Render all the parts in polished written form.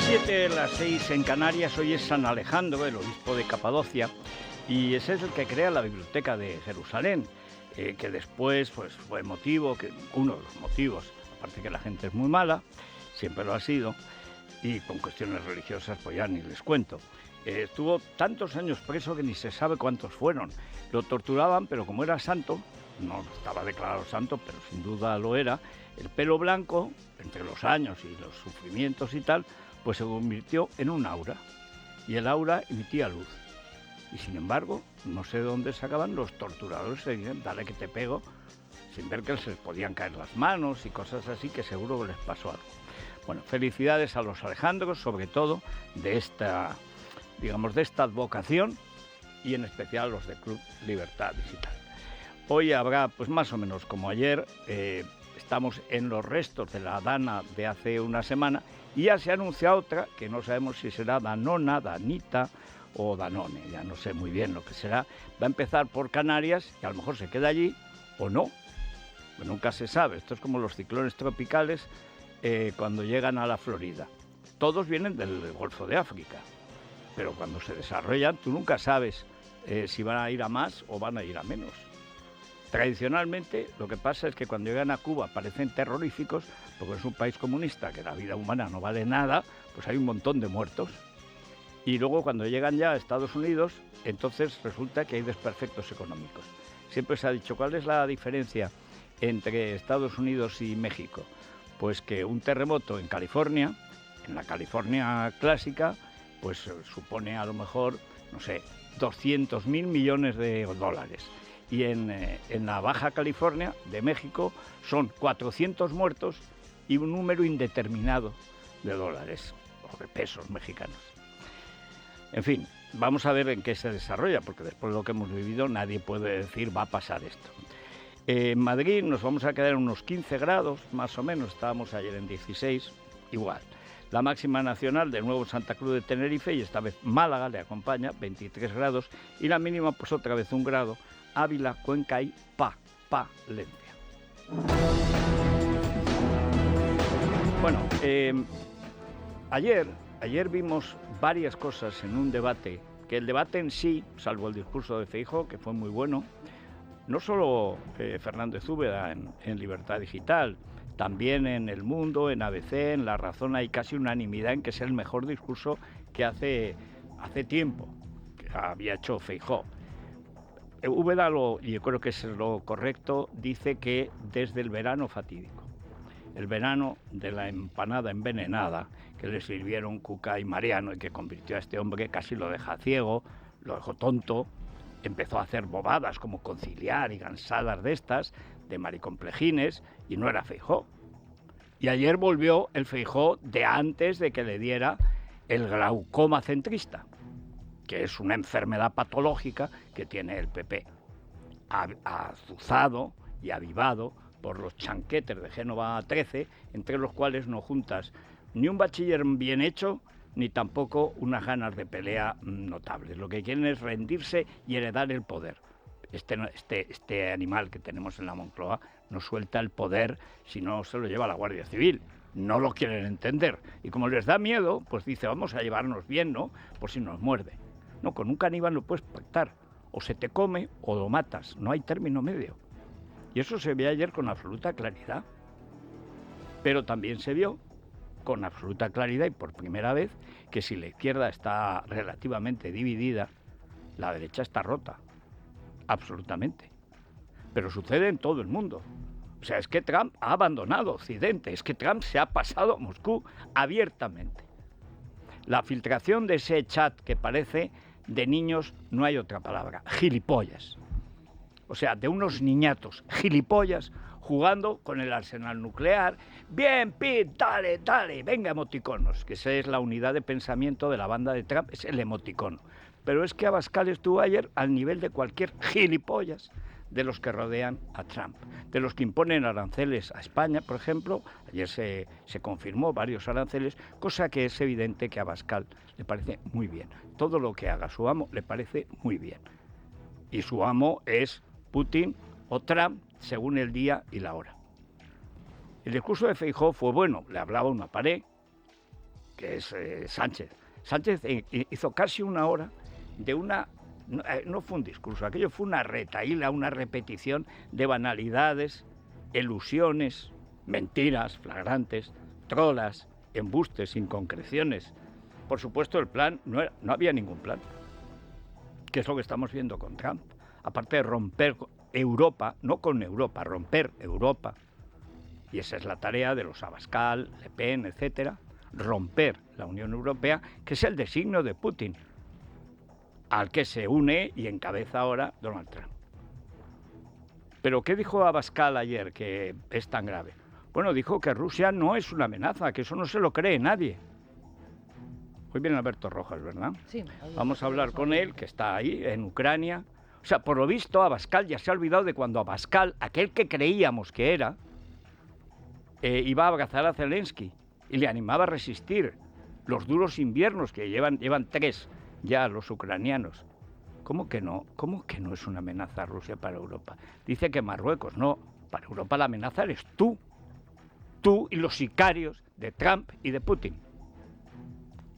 Las 6 en Canarias. Hoy es San Alejandro, el obispo de Capadocia, y ese es el que crea la Biblioteca de Jerusalén, que después pues, fue uno de los motivos, aparte que la gente es muy mala, siempre lo ha sido, y con cuestiones religiosas pues ya ni les cuento. Estuvo tantos años preso que ni se sabe cuántos fueron. Lo torturaban, pero como era santo, no estaba declarado santo, pero sin duda lo era, el pelo blanco, entre los años y los sufrimientos y tal, pues se convirtió en un aura, y el aura emitía luz. Y sin embargo, no sé de dónde sacaban los torturadores, se dicen, dale que te pego, sin ver que se les podían caer las manos y cosas así, que seguro que les pasó algo. Bueno, felicidades a los Alejandros, sobre todo de esta, digamos, de esta advocación, y en especial a los del Club Libertad Digital. Hoy habrá, pues más o menos como ayer, estamos en los restos de la Dana de hace una semana, y ya se anuncia otra, que no sabemos si será Danona, Danita o Danone, ya no sé muy bien lo que será. Va a empezar por Canarias, y a lo mejor se queda allí, o no, pues nunca se sabe. Esto es como los ciclones tropicales cuando llegan a la Florida. Todos vienen del Golfo de África, pero cuando se desarrollan, tú nunca sabes si van a ir a más o van a ir a menos. Tradicionalmente, lo que pasa es que cuando llegan a Cuba parecen terroríficos, porque es un país comunista, que la vida humana no vale nada, pues hay un montón de muertos. Y luego cuando llegan ya a Estados Unidos, entonces resulta que hay desperfectos económicos. Siempre se ha dicho, ¿cuál es la diferencia entre Estados Unidos y México? Pues que un terremoto en California, en la California clásica, pues supone a lo mejor, no sé, 200.000 millones de dólares. Y en la Baja California de México son 400 muertos y un número indeterminado de dólares o de pesos mexicanos. En fin, vamos a ver en qué se desarrolla, porque después de lo que hemos vivido nadie puede decir va a pasar esto. En Madrid nos vamos a quedar en unos 15 grados, más o menos, estábamos ayer en 16, igual. La máxima nacional de nuevo Santa Cruz de Tenerife, y esta vez Málaga le acompaña, 23 grados, y la mínima pues otra vez 1 grado, Ávila, Cuenca y Palencia. Bueno, ayer vimos varias cosas en un debate, que el debate en sí, salvo el discurso de Feijóo, que fue muy bueno, no solo Fernández Úbeda en Libertad Digital, también en El Mundo, en ABC, en La Razón, hay casi unanimidad en que es el mejor discurso que hace tiempo que había hecho Feijóo. Úbeda, y yo creo que es lo correcto, dice que desde el verano fatídico, el verano de la empanada envenenada, que le sirvieron Cuca y Mariano y que convirtió a este hombre, casi lo deja ciego, lo dejó tonto, empezó a hacer bobadas como conciliar y gansadas de estas, de maricomplejines, y no era Feijóo. Y ayer volvió el Feijóo de antes de que le diera el glaucoma centrista, que es una enfermedad patológica que tiene el PP, azuzado y avivado por los chanquetes de Génova 13, entre los cuales no juntas ni un bachiller bien hecho, ni tampoco unas ganas de pelea notables. Lo que quieren es rendirse y heredar el poder. Este animal que tenemos en la Moncloa no suelta el poder si no se lo lleva la Guardia Civil. No lo quieren entender. Y como les da miedo, pues dice, vamos a llevarnos bien, ¿no? Por si nos muerde. No, con un caníbal lo puedes pactar. O se te come o lo matas. No hay término medio. Y eso se vio ayer con absoluta claridad. Pero también se vio con absoluta claridad y por primera vez que si la izquierda está relativamente dividida, la derecha está rota. Absolutamente. Pero sucede en todo el mundo. O sea, es que Trump ha abandonado Occidente. Es que Trump se ha pasado a Moscú abiertamente. La filtración de ese chat que parece de niños, no hay otra palabra, gilipollas. O sea, de unos niñatos gilipollas jugando con el arsenal nuclear. Bien, Pete, dale, venga, emoticonos. Que esa es la unidad de pensamiento de la banda de Trump, es el emoticono. Pero es que Abascal estuvo ayer al nivel de cualquier gilipollas de los que rodean a Trump, de los que imponen aranceles a España, por ejemplo. Ayer se confirmó varios aranceles, cosa que es evidente que a Abascal le parece muy bien. Todo lo que haga su amo le parece muy bien. Y su amo es Putin o Trump, según el día y la hora. El discurso de Feijóo fue bueno, le hablaba a una pared, que es Sánchez. Sánchez hizo casi una hora de una... No fue un discurso, aquello fue una retahíla, una repetición de banalidades, elusiones, mentiras flagrantes, trolas, embustes, inconcreciones. Por supuesto, el plan, no había ningún plan, que es lo que estamos viendo con Trump. Aparte de romper Europa, no con Europa, romper Europa. Y esa es la tarea de los Abascal, Le Pen, etcétera, romper la Unión Europea, que es el designio de Putin, al que se une y encabeza ahora Donald Trump. ¿Pero qué dijo Abascal ayer que es tan grave? Bueno, dijo que Rusia no es una amenaza, que eso no se lo cree nadie. Hoy viene Alberto Rojas, ¿verdad? Sí. Vamos a hablar con él, que está ahí, en Ucrania. O sea, por lo visto, Abascal ya se ha olvidado de cuando Abascal, aquel que creíamos que era, iba a abrazar a Zelensky y le animaba a resistir los duros inviernos que llevan 3 ya los ucranianos. ¿Cómo que no? ¿Cómo que no es una amenaza a Rusia para Europa? Dice que Marruecos, no. Para Europa la amenaza eres tú. Tú y los sicarios de Trump y de Putin.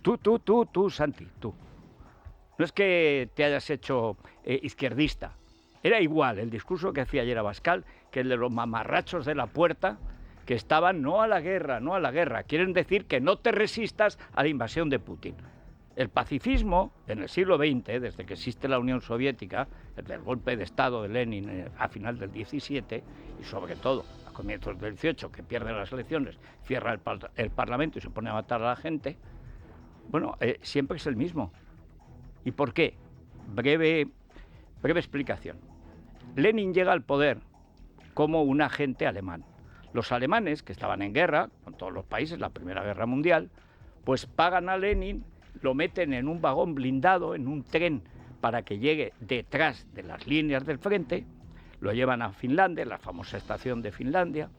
Tú, Santi, tú. No es que te hayas hecho izquierdista. Era igual el discurso que hacía ayer Abascal que el de los mamarrachos de la puerta que estaban no a la guerra, no a la guerra. Quieren decir que no te resistas a la invasión de Putin. El pacifismo, en el siglo XX, desde que existe la Unión Soviética, desde el golpe de Estado de Lenin a final del XVII, y sobre todo a comienzos del XVIII, que pierde las elecciones, cierra el Parlamento y se pone a matar a la gente, bueno, siempre es el mismo. ¿Y por qué? Breve explicación. Lenin llega al poder como un agente alemán. Los alemanes, que estaban en guerra con todos los países, la Primera Guerra Mundial, pues pagan a Lenin, lo meten en un vagón blindado, en un tren, para que llegue detrás de las líneas del frente, lo llevan a Finlandia, la famosa estación de Finlandia,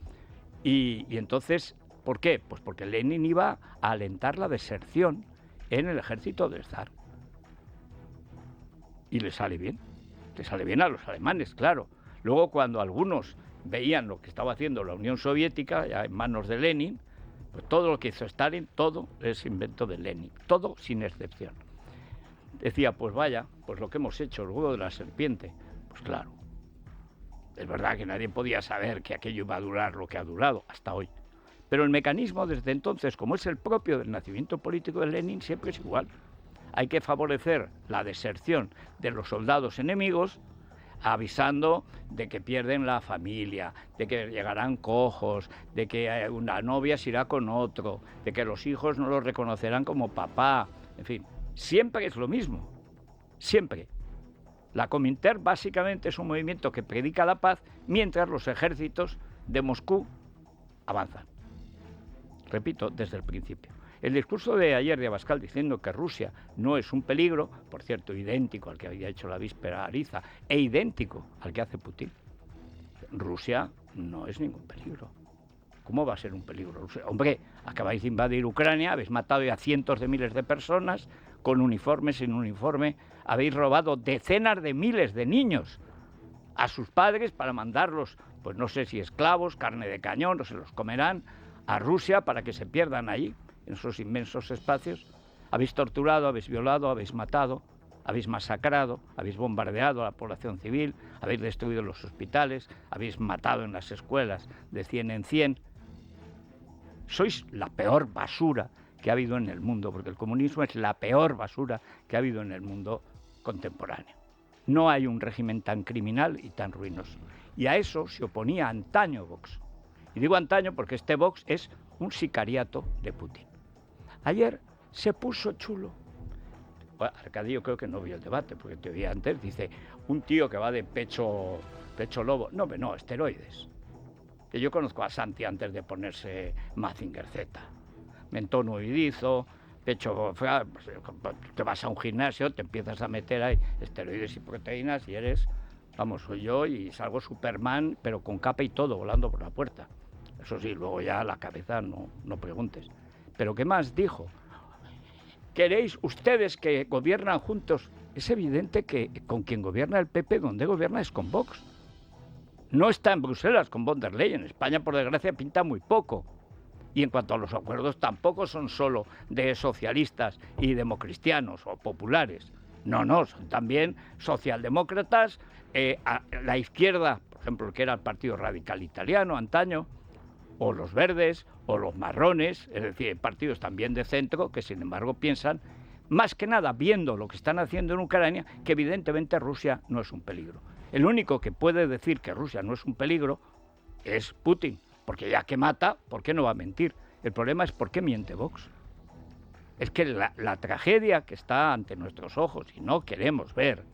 y entonces, ¿por qué? Pues porque Lenin iba a alentar la deserción en el ejército del zar. Y le sale bien a los alemanes, claro. Luego, cuando algunos veían lo que estaba haciendo la Unión Soviética, ya en manos de Lenin, pues todo lo que hizo Stalin, todo es invento de Lenin, todo sin excepción. Decía, pues vaya, pues lo que hemos hecho, el huevo de la serpiente. Pues claro, es verdad que nadie podía saber que aquello iba a durar lo que ha durado hasta hoy. Pero el mecanismo desde entonces, como es el propio del nacimiento político de Lenin, siempre es igual. Hay que favorecer la deserción de los soldados enemigos, avisando de que pierden la familia, de que llegarán cojos, de que una novia se irá con otro, de que los hijos no los reconocerán como papá, en fin, siempre es lo mismo, siempre. La Comintern básicamente es un movimiento que predica la paz mientras los ejércitos de Moscú avanzan. Repito, desde el principio. El discurso de ayer de Abascal diciendo que Rusia no es un peligro, por cierto, idéntico al que había hecho la víspera Ariza, e idéntico al que hace Putin. Rusia no es ningún peligro. ¿Cómo va a ser un peligro Rusia? Hombre, acabáis de invadir Ucrania, habéis matado ya cientos de miles de personas, con uniforme, sin uniforme, habéis robado decenas de miles de niños a sus padres para mandarlos, pues no sé si esclavos, carne de cañón, o se los comerán, a Rusia para que se pierdan allí, en esos inmensos espacios. Habéis torturado, habéis violado, habéis matado, habéis masacrado, habéis bombardeado a la población civil, habéis destruido los hospitales, habéis matado en las escuelas de 100 en 100. Sois la peor basura que ha habido en el mundo, porque el comunismo es la peor basura que ha habido en el mundo contemporáneo. No hay un régimen tan criminal y tan ruinoso. Y a eso se oponía antaño Vox. Y digo antaño porque este Vox es un sicariato de Putin. Ayer se puso chulo. Bueno, Arcadio creo que no vio el debate, porque te oía antes, dice, un tío que va de pecho lobo. No, esteroides. Que yo conozco a Santi antes de ponerse Mazinger Z. Mentón huidizo, pecho... Te vas a un gimnasio, te empiezas a meter ahí esteroides y proteínas y eres... Vamos, soy yo y salgo Superman, pero con capa y todo, volando por la puerta. Eso sí, luego ya la cabeza no preguntes. ¿Pero qué más dijo? ¿Queréis ustedes que gobiernan juntos? Es evidente que con quien gobierna el PP, donde gobierna es con Vox. No está en Bruselas con von der Leyen. En España, por desgracia, pinta muy poco. Y en cuanto a los acuerdos, tampoco son solo de socialistas y democristianos o populares. No, son también socialdemócratas, la izquierda, por ejemplo, el que era el Partido Radical Italiano antaño, o los verdes, o los marrones, es decir, partidos también de centro que sin embargo piensan, más que nada viendo lo que están haciendo en Ucrania, que evidentemente Rusia no es un peligro. El único que puede decir que Rusia no es un peligro es Putin, porque ya que mata, ¿por qué no va a mentir? El problema es por qué miente Vox. Es que la tragedia que está ante nuestros ojos y no queremos ver,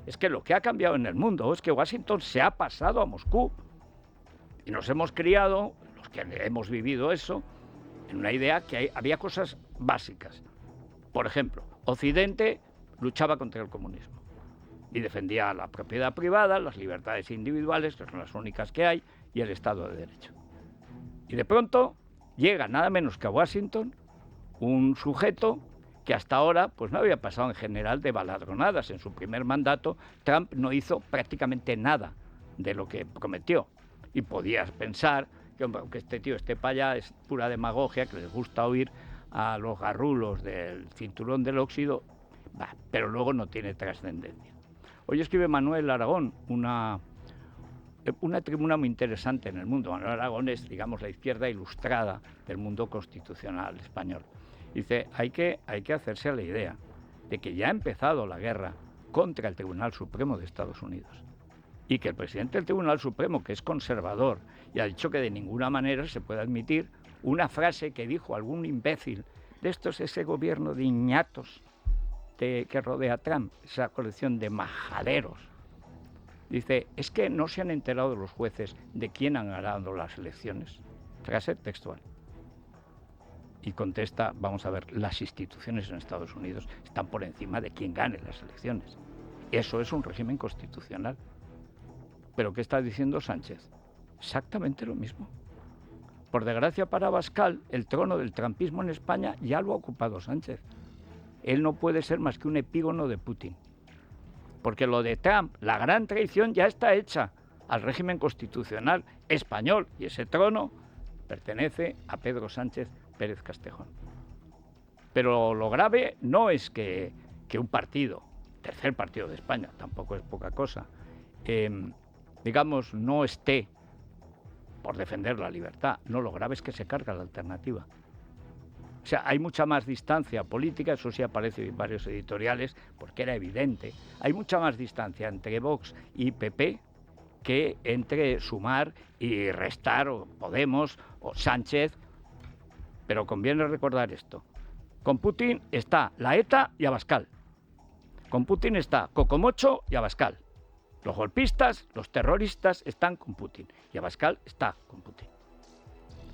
es que lo que ha cambiado en el mundo es que Washington se ha pasado a Moscú. Y nos hemos criado, los que hemos vivido eso, en una idea que había cosas básicas. Por ejemplo, Occidente luchaba contra el comunismo y defendía la propiedad privada, las libertades individuales, que son las únicas que hay, y el Estado de Derecho. Y de pronto llega nada menos que a Washington un sujeto que hasta ahora pues no había pasado en general de baladronadas. En su primer mandato Trump no hizo prácticamente nada de lo que prometió. Y podías pensar que, hombre, aunque este tío esté para allá, es pura demagogia, que les gusta oír a los garrulos del cinturón del óxido, pero luego no tiene trascendencia. Hoy escribe Manuel Aragón una tribuna muy interesante en El Mundo. Manuel Aragón es, digamos, la izquierda ilustrada del mundo constitucional español. Dice, hay que hacerse a la idea de que ya ha empezado la guerra contra el Tribunal Supremo de Estados Unidos y que el presidente del Tribunal Supremo, que es conservador, y ha dicho que de ninguna manera se puede admitir una frase que dijo algún imbécil de estos, ese gobierno de iñatos que rodea a Trump, esa colección de majaderos. Dice, es que no se han enterado los jueces de quién han ganado las elecciones. Frase textual. Y contesta, vamos a ver, las instituciones en Estados Unidos están por encima de quien gane las elecciones. Eso es un régimen constitucional. ¿Pero qué está diciendo Sánchez? Exactamente lo mismo. Por desgracia para Abascal, el trono del trumpismo en España ya lo ha ocupado Sánchez. Él no puede ser más que un epígono de Putin. Porque lo de Trump, la gran traición ya está hecha al régimen constitucional español y ese trono pertenece a Pedro Sánchez Pérez Castejón. Pero lo grave no es que un partido, tercer partido de España, tampoco es poca cosa, digamos, no esté por defender la libertad. No, lo grave es que se carga la alternativa. O sea, hay mucha más distancia política, eso sí aparece en varios editoriales, porque era evidente. Hay mucha más distancia entre Vox y PP que entre Sumar y Restar, o Podemos, o Sánchez. Pero conviene recordar esto. Con Putin está la ETA y Abascal. Con Putin está Cocomocho y Abascal. Los golpistas, los terroristas están con Putin. Y Abascal está con Putin.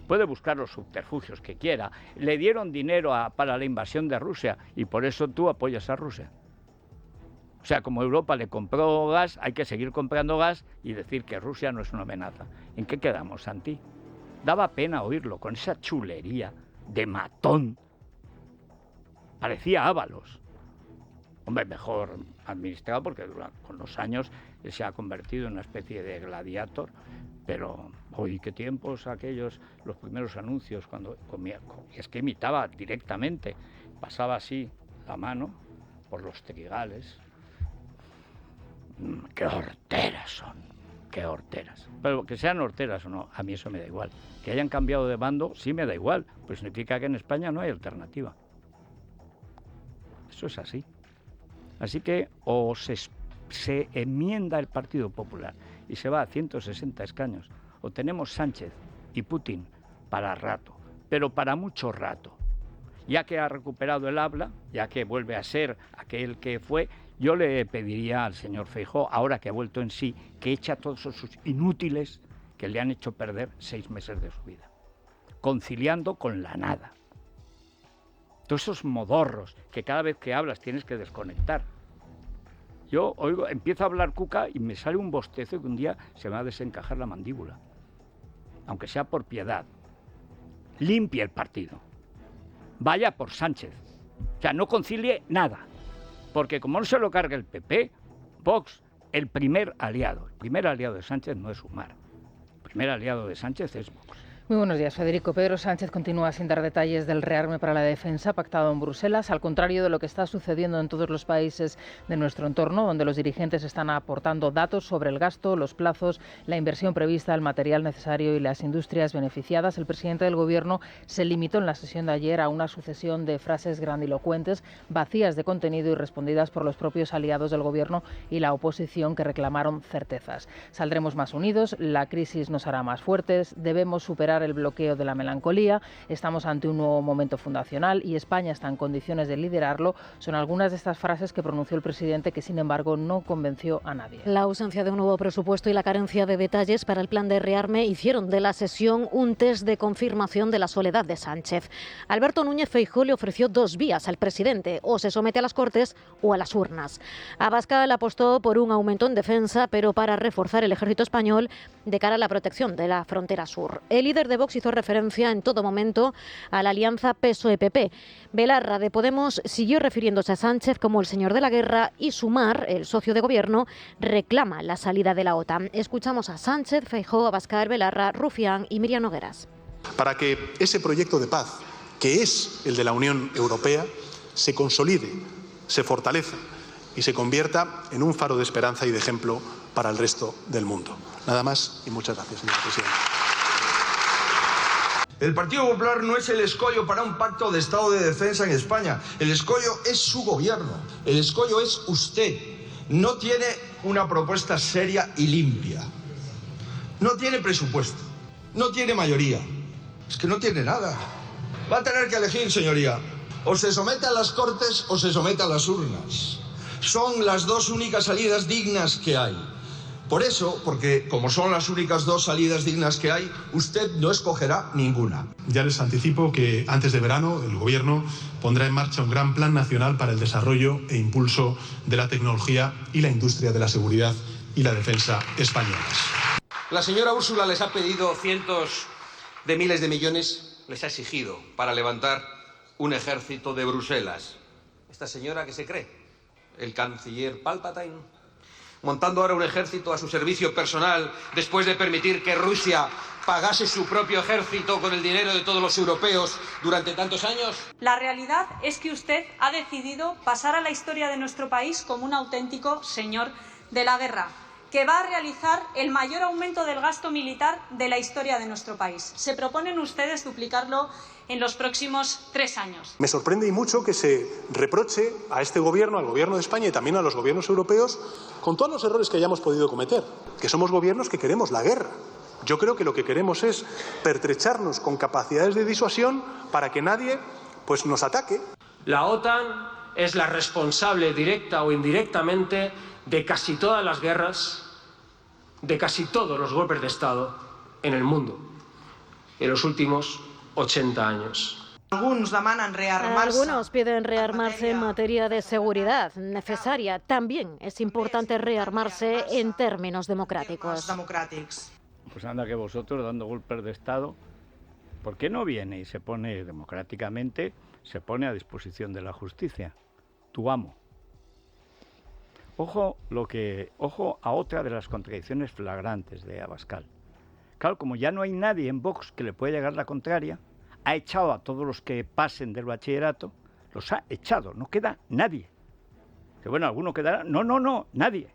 Puede buscar los subterfugios que quiera. Le dieron dinero para la invasión de Rusia y por eso tú apoyas a Rusia. O sea, como Europa le compró gas, hay que seguir comprando gas y decir que Rusia no es una amenaza. ¿En qué quedamos, Santi? Daba pena oírlo con esa chulería de matón. Parecía Ábalos. Hombre, mejor administrado porque con los años él se ha convertido en una especie de gladiator. Pero, hoy qué tiempos aquellos, los primeros anuncios, cuando comía, y es que imitaba directamente, pasaba así la mano por los trigales. ¡Qué horteras son! ¡Qué horteras! Pero que sean horteras o no, a mí eso me da igual. Que hayan cambiado de bando, sí me da igual, pues significa que en España no hay alternativa. Eso es así. Así que o se enmienda el Partido Popular y se va a 160 escaños, o tenemos Sánchez y Putin para rato, pero para mucho rato. Ya que ha recuperado el habla, ya que vuelve a ser aquel que fue, yo le pediría al señor Feijóo, ahora que ha vuelto en sí, que eche a todos esos inútiles que le han hecho perder 6 meses de su vida, conciliando con la nada. Todos esos modorros que cada vez que hablas tienes que desconectar. Yo empiezo a hablar cuca y me sale un bostezo que un día se me va a desencajar la mandíbula. Aunque sea por piedad. Limpie el partido. Vaya por Sánchez. O sea, no concilie nada. Porque como no se lo carga el PP, Vox, el primer aliado de Sánchez no es Sumar. El primer aliado de Sánchez es Vox. Muy buenos días, Federico. Pedro Sánchez continúa sin dar detalles del rearme para la defensa pactado en Bruselas, al contrario de lo que está sucediendo en todos los países de nuestro entorno, donde los dirigentes están aportando datos sobre el gasto, los plazos, la inversión prevista, el material necesario y las industrias beneficiadas. El presidente del Gobierno se limitó en la sesión de ayer a una sucesión de frases grandilocuentes, vacías de contenido y respondidas por los propios aliados del Gobierno y la oposición, que reclamaron certezas. Saldremos más unidos, la crisis nos hará más fuertes, debemos superar el bloqueo de la melancolía, estamos ante un nuevo momento fundacional y España está en condiciones de liderarlo. Son algunas de estas frases que pronunció el presidente, que sin embargo no convenció a nadie. La ausencia de un nuevo presupuesto y la carencia de detalles para el plan de rearme hicieron de la sesión un test de confirmación de la soledad de Sánchez. Alberto Núñez Feijóo le ofreció dos vías al presidente: o se somete a las Cortes o a las urnas. Abascal apostó por un aumento en defensa, pero para reforzar el ejército español de cara a la protección de la frontera sur. El líder de Vox hizo referencia en todo momento a la alianza PSOE-PP. Belarra, de Podemos, siguió refiriéndose a Sánchez como el señor de la guerra, y Sumar, el socio de gobierno, reclama la salida de la OTAN. Escuchamos a Sánchez, Feijóo, Abascal, Belarra, Rufián y Miriam Nogueras. Para que ese proyecto de paz, que es el de la Unión Europea, se consolide, se fortaleza y se convierta en un faro de esperanza y de ejemplo para el resto del mundo. Nada más y muchas gracias, señor presidente. El Partido Popular no es el escollo para un pacto de Estado de defensa en España. El escollo es su gobierno. El escollo es usted. No tiene una propuesta seria y limpia. No tiene presupuesto. No tiene mayoría. Es que no tiene nada. Va a tener que elegir, señoría. O se somete a las Cortes o se somete a las urnas. Son las dos únicas salidas dignas que hay. Por eso, porque como son las únicas dos salidas dignas que hay, usted no escogerá ninguna. Ya les anticipo que antes de verano el Gobierno pondrá en marcha un gran plan nacional para el desarrollo e impulso de la tecnología y la industria de la seguridad y la defensa españolas. La señora Úrsula les ha pedido cientos de miles de millones, les ha exigido para levantar un ejército de Bruselas. ¿Esta señora qué se cree? ¿El canciller Palpatine? Montando ahora un ejército a su servicio personal después de permitir que Rusia pagase su propio ejército con el dinero de todos los europeos durante tantos años. La realidad es que usted ha decidido pasar a la historia de nuestro país como un auténtico señor de la guerra, que va a realizar el mayor aumento del gasto militar de la historia de nuestro país. Se proponen ustedes duplicarlo en los próximos 3 años. Me sorprende y mucho que se reproche a este Gobierno, al Gobierno de España y también a los gobiernos europeos, con todos los errores que hayamos podido cometer, que somos gobiernos que queremos la guerra. Yo creo que lo que queremos es pertrecharnos con capacidades de disuasión para que nadie nos ataque. La OTAN es la responsable directa o indirectamente de casi todas las guerras, de casi todos los golpes de Estado en el mundo en los últimos 80 años. Algunos piden rearmarse en materia de seguridad necesaria. También es importante rearmarse en términos democráticos. Pues anda que vosotros dando golpes de Estado, ¿por qué no viene y se pone democráticamente, se pone a disposición de la justicia? Tu amo. Ojo a otra de las contradicciones flagrantes de Abascal. Claro, como ya no hay nadie en Vox que le pueda llegar la contraria, ha echado a todos los que pasen del bachillerato, los ha echado, no queda nadie. Que bueno, alguno quedará. No, nadie.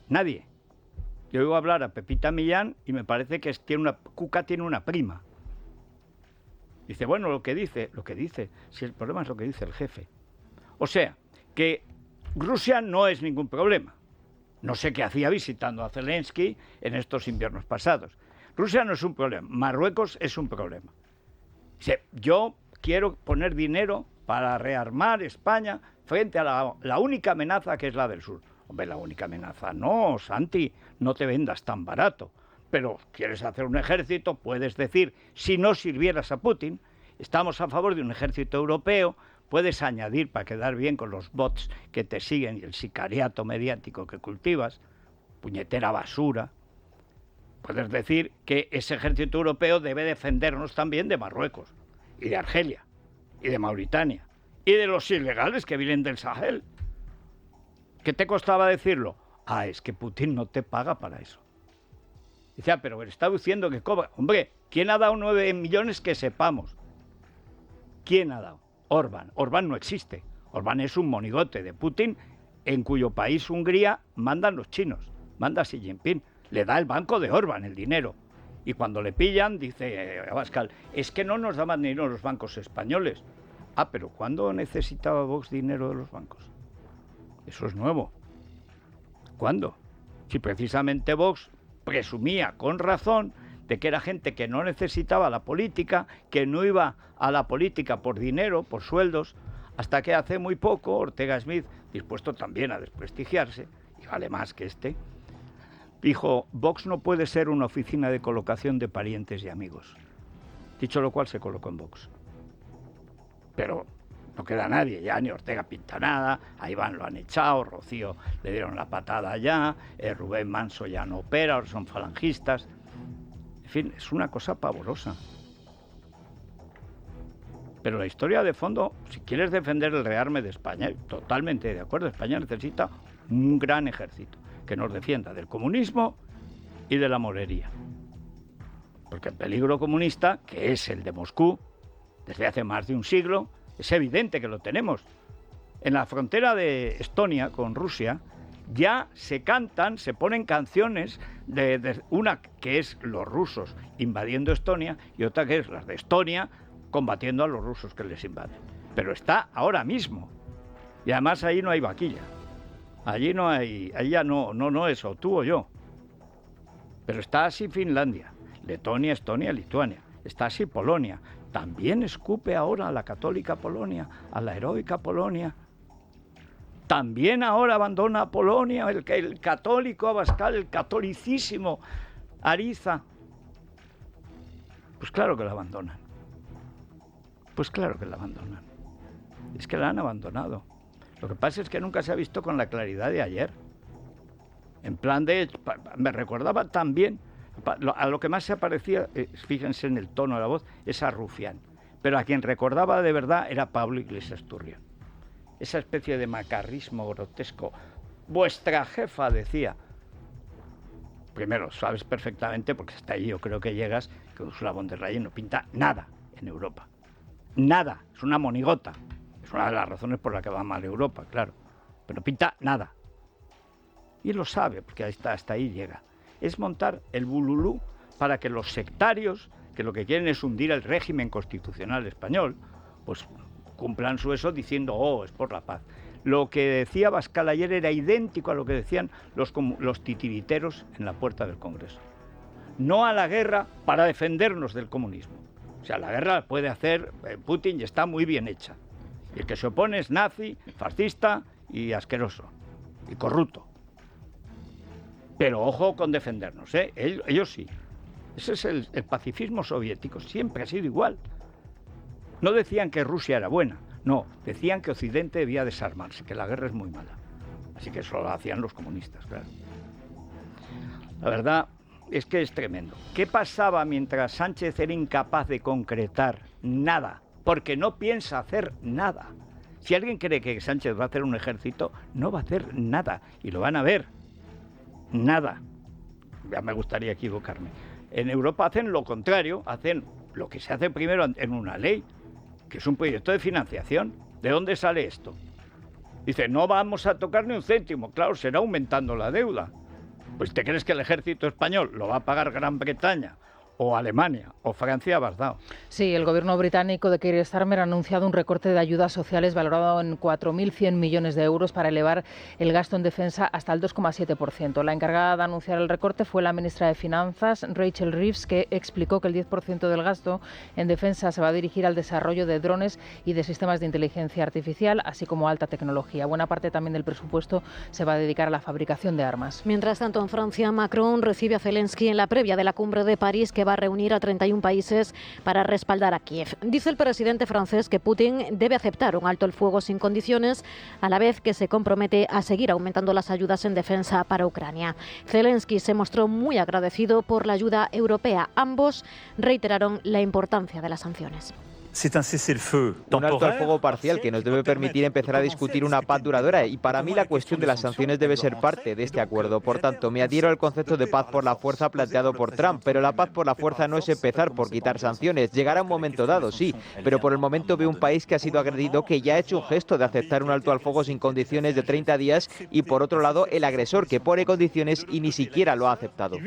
Nadie. Yo oigo hablar a Pepita Millán y me parece que Cuca tiene una prima. Dice, bueno, lo que dice, si el problema es lo que dice el jefe. O sea, que Rusia no es ningún problema. No sé qué hacía visitando a Zelensky en estos inviernos pasados. Rusia no es un problema, Marruecos es un problema. Dice, yo quiero poner dinero para rearmar España frente a la única amenaza que es la del sur. Hombre, la única amenaza no, Santi, no te vendas tan barato. Pero quieres hacer un ejército, puedes decir, si no sirvieras a Putin, estamos a favor de un ejército europeo, puedes añadir para quedar bien con los bots que te siguen y el sicariato mediático que cultivas, puñetera basura. Puedes decir que ese ejército europeo debe defendernos también de Marruecos, y de Argelia, y de Mauritania, y de los ilegales que vienen del Sahel. ¿Qué te costaba decirlo? Es que Putin no te paga para eso. Dice, pero está diciendo que cobra. Hombre, ¿quién ha dado 9 millones que sepamos? ¿Quién ha dado? Orbán. Orbán no existe. Orbán es un monigote de Putin, en cuyo país, Hungría, mandan los chinos, manda Xi Jinping. Le da el banco de Orbán el dinero. Y cuando le pillan, dice Abascal, es que no nos daban dinero los bancos españoles. Ah, pero ¿cuándo necesitaba Vox dinero de los bancos? Eso es nuevo. ¿Cuándo? Si precisamente Vox presumía con razón de que era gente que no necesitaba la política, que no iba a la política por dinero, por sueldos, hasta que hace muy poco Ortega Smith, dispuesto también a desprestigiarse, y vale más que este, dijo, Vox no puede ser una oficina de colocación de parientes y amigos. Dicho lo cual, se colocó en Vox. Pero no queda nadie ya, ni Ortega pinta nada, a Iván lo han echado, Rocío le dieron la patada ya, Rubén Manso ya no opera, ahora son falangistas. En fin, es una cosa pavorosa. Pero la historia de fondo, si quieres defender el rearme de España, totalmente de acuerdo, España necesita un gran ejército que nos defienda del comunismo y de la morería. Porque el peligro comunista, que es el de Moscú, desde hace más de un siglo, es evidente que lo tenemos. En la frontera de Estonia con Rusia ya se cantan, se ponen canciones de una que es los rusos invadiendo Estonia y otra que es las de Estonia combatiendo a los rusos que les invaden. Pero está ahora mismo. Y además ahí no hay vaquilla. Allí no hay, allá no es o tú o yo. Pero está así Finlandia, Letonia, Estonia, Lituania. Está así Polonia. También escupe ahora a la católica Polonia, a la heroica Polonia. También ahora abandona a Polonia el católico Abascal, el catolicísimo Ariza. Pues claro que la abandonan. Pues claro que la abandonan. Es que la han abandonado. Lo que pasa es que nunca se ha visto con la claridad de ayer. En plan de... Me recordaba también... A lo que más se parecía, fíjense en el tono de la voz, es a Rufián. Pero a quien recordaba de verdad era Pablo Iglesias Turrión. Esa especie de macarrismo grotesco. Vuestra jefa decía... Primero, sabes perfectamente, porque hasta ahí yo creo que llegas, que Ursula von der Leyen no pinta nada en Europa. Nada. Es una monigota. Es una de las razones por las que va mal Europa, claro. Pero no pinta nada. Y lo sabe, porque hasta ahí llega. Es montar el bululú para que los sectarios, que lo que quieren es hundir el régimen constitucional español, pues cumplan su eso diciendo, oh, es por la paz. Lo que decía Abascal ayer era idéntico a lo que decían los titiriteros en la puerta del Congreso. No a la guerra para defendernos del comunismo. O sea, la guerra la puede hacer Putin y está muy bien hecha. Y el que se opone es nazi, fascista y asqueroso. Y corrupto. Pero ojo con defendernos, ¿eh? Ellos sí. Ese es el pacifismo soviético, siempre ha sido igual. No decían que Rusia era buena, no, decían que Occidente debía desarmarse, que la guerra es muy mala. Así que eso lo hacían los comunistas, claro. La verdad es que es tremendo. ¿Qué pasaba mientras Sánchez era incapaz de concretar nada? Porque no piensa hacer nada. Si alguien cree que Sánchez va a hacer un ejército, no va a hacer nada, y lo van a ver. Nada. Ya me gustaría equivocarme. En Europa hacen lo contrario, hacen lo que se hace primero en una ley, que es un proyecto de financiación. ¿De dónde sale esto? Dice, no vamos a tocar ni un céntimo. Claro, será aumentando la deuda. Pues ¿te crees que el ejército español lo va a pagar Gran Bretaña? O Alemania, o Francia, has dado. Sí, el gobierno británico de Keir Starmer ha anunciado un recorte de ayudas sociales valorado en 4.100 millones de euros para elevar el gasto en defensa hasta el 2,7%. La encargada de anunciar el recorte fue la ministra de Finanzas, Rachel Reeves, que explicó que el 10% del gasto en defensa se va a dirigir al desarrollo de drones y de sistemas de inteligencia artificial, así como alta tecnología. Buena parte también del presupuesto se va a dedicar a la fabricación de armas. Mientras tanto, en Francia, Macron recibe a Zelensky en la previa de la cumbre de París, que va a reunir a 31 países para respaldar a Kiev. Dice el presidente francés que Putin debe aceptar un alto el fuego sin condiciones, a la vez que se compromete a seguir aumentando las ayudas en defensa para Ucrania. Zelensky se mostró muy agradecido por la ayuda europea. Ambos reiteraron la importancia de las sanciones. Un alto al fuego parcial que nos debe permitir empezar a discutir una paz duradera, y para mí la cuestión de las sanciones debe ser parte de este acuerdo. Por tanto, me adhiero al concepto de paz por la fuerza planteado por Trump, pero la paz por la fuerza no es empezar por quitar sanciones. Llegará un momento dado, sí, pero por el momento veo un país que ha sido agredido, que ya ha hecho un gesto de aceptar un alto al fuego sin condiciones de 30 días, y por otro lado el agresor, que pone condiciones y ni siquiera lo ha aceptado.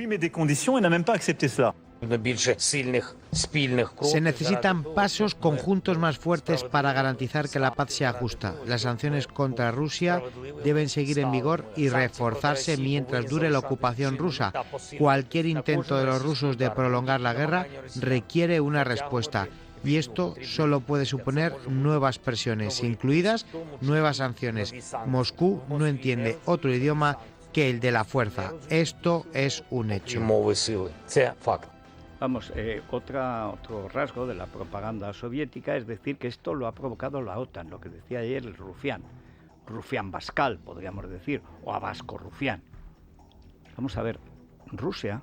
Se necesitan pasos conjuntos más fuertes para garantizar que la paz sea justa. Las sanciones contra Rusia deben seguir en vigor y reforzarse mientras dure la ocupación rusa. Cualquier intento de los rusos de prolongar la guerra requiere una respuesta. Y esto solo puede suponer nuevas presiones, incluidas nuevas sanciones. Moscú no entiende otro idioma que el de la fuerza. Esto es un hecho. Vamos, otro rasgo de la propaganda soviética es decir que esto lo ha provocado la OTAN, lo que decía ayer el Rufián Bascal, podríamos decir, o Abasco Rufián. Vamos a ver, Rusia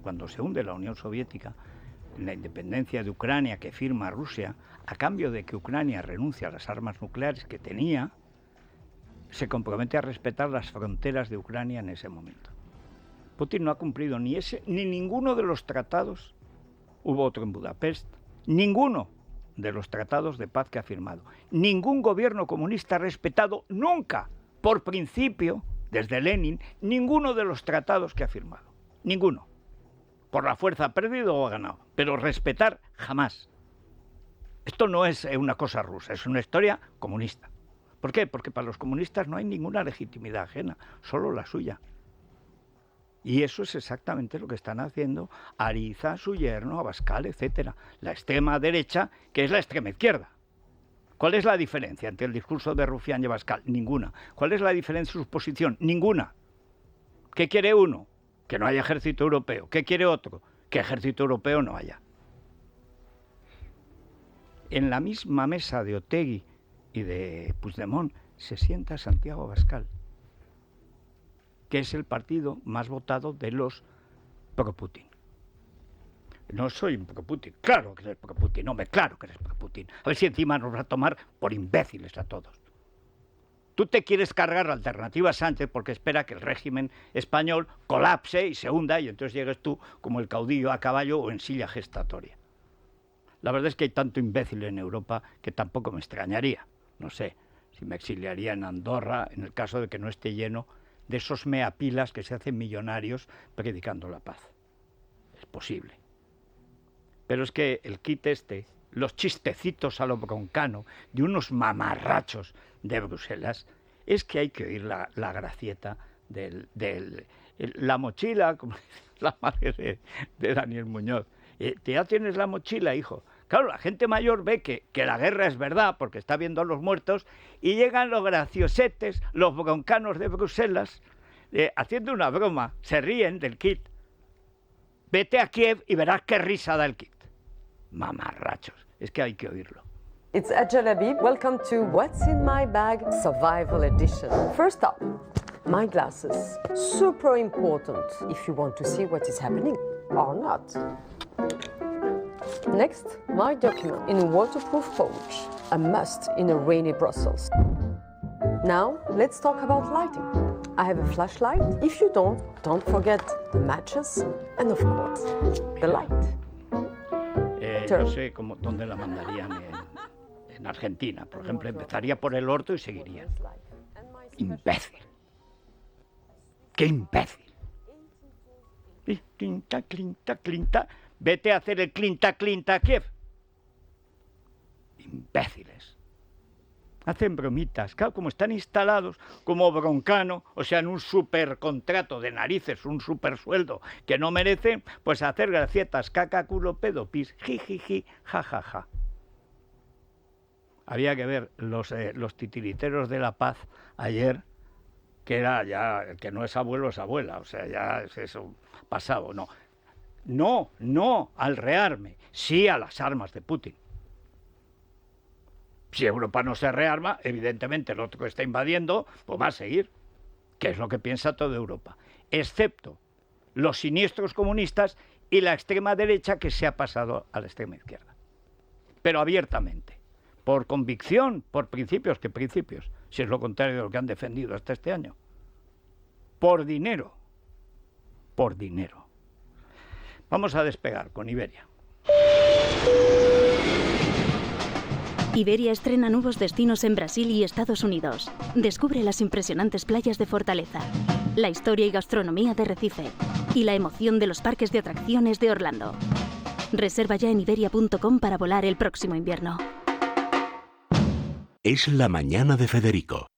cuando se hunde la Unión Soviética, en la independencia de Ucrania que firma Rusia, a cambio de que Ucrania renuncie a las armas nucleares que tenía, se compromete a respetar las fronteras de Ucrania en ese momento. Putin no ha cumplido ni ese ni ninguno de los tratados, hubo otro en Budapest, ninguno de los tratados de paz que ha firmado. Ningún gobierno comunista ha respetado nunca, por principio, desde Lenin, ninguno de los tratados que ha firmado. Ninguno. Por la fuerza ha perdido o ha ganado, pero respetar jamás. Esto no es una cosa rusa, es una historia comunista. ¿Por qué? Porque para los comunistas no hay ninguna legitimidad ajena, solo la suya. Y eso es exactamente lo que están haciendo Ariza, su yerno, Abascal, etcétera. La extrema derecha, que es la extrema izquierda. ¿Cuál es la diferencia entre el discurso de Rufián y Abascal? Ninguna. ¿Cuál es la diferencia en su posición? Ninguna. ¿Qué quiere uno? Que no haya ejército europeo. ¿Qué quiere otro? Que ejército europeo no haya. En la misma mesa de Otegi y de Puigdemont se sienta Santiago Abascal, que es el partido más votado de los pro-Putin. No soy un pro-Putin, claro que eres pro-Putin, hombre, claro que eres pro-Putin. A ver si encima nos va a tomar por imbéciles a todos. Tú te quieres cargar la alternativa a Sánchez porque espera que el régimen español colapse y se hunda y entonces llegues tú como el caudillo a caballo o en silla gestatoria. La verdad es que hay tanto imbécil en Europa que tampoco me extrañaría. No sé, si me exiliaría en Andorra en el caso de que no esté lleno de esos meapilas que se hacen millonarios predicando la paz. Es posible. Pero es que el kit los chistecitos a lo broncano de unos mamarrachos de Bruselas, es que hay que oír la gracieta la mochila, como la madre de Daniel Muñoz. Ya tienes la mochila, hijo. Claro, la gente mayor ve que la guerra es verdad porque está viendo a los muertos y llegan los graciosetes, los broncanos de Bruselas, haciendo una broma, se ríen del kit. Vete a Kiev y verás qué risa da el kit. Mamarrachos, es que hay que oírlo. It's Ajal Habib. Welcome to What's in My Bag Survival Edition. First up, my glasses. Super important if you want to see what is happening or not. Next, my document in a waterproof pouch, a must in a rainy Brussels. Now, let's talk about lighting. I have a flashlight. If you don't forget the matches and of course, the light. No sé dónde la mandarían en Argentina, por ejemplo, empezaría por el orto y seguiría. Imbécil. ¡Qué imbécil! Clinta, clinta, clinta. Vete a hacer el clinta, clinta a Kiev. Imbéciles. Hacen bromitas, claro, como están instalados como broncano, o sea, en un supercontrato de narices, un supersueldo que no merecen, pues hacer gracietas, caca, culo, pedo, pis, jijiji, jajaja. Había que ver los titiriteros de la paz ayer, que era ya, el que no es abuelo es abuela, o sea, ya es eso pasado, no. No al rearme, sí a las armas de Putin. Si Europa no se rearma, evidentemente el otro que está invadiendo, pues va a seguir, que es lo que piensa toda Europa, excepto los siniestros comunistas y la extrema derecha que se ha pasado a la extrema izquierda. pero abiertamente, por convicción, por principios, ¿qué principios? Si es lo contrario de lo que han defendido hasta este año. Por dinero. Vamos a despegar con Iberia. Iberia estrena nuevos destinos en Brasil y Estados Unidos. Descubre las impresionantes playas de Fortaleza, la historia y gastronomía de Recife y la emoción de los parques de atracciones de Orlando. Reserva ya en iberia.com para volar el próximo invierno. Es la mañana de Federico,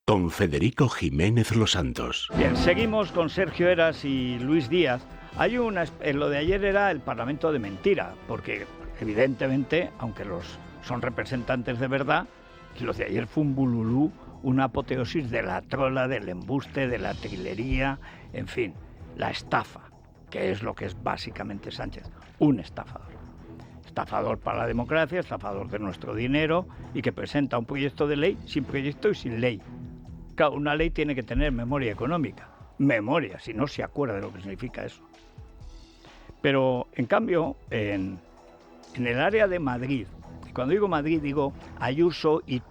con Federico Jiménez Los Santos. Bien, seguimos con Sergio Heras y Luis Díaz. Lo de ayer era el Parlamento de mentira, porque evidentemente, aunque son representantes de verdad, lo de ayer fue un bululú, una apoteosis de la trola, del embuste, de la trilería, en fin, la estafa, que es lo que es básicamente Sánchez, un estafador. Estafador para la democracia, estafador de nuestro dinero y que presenta un proyecto de ley sin proyecto y sin ley. Claro, una ley tiene que tener memoria económica. Memoria, si no se acuerda de lo que significa eso. Pero, en cambio, en el área de Madrid, y cuando digo Madrid digo Ayuso y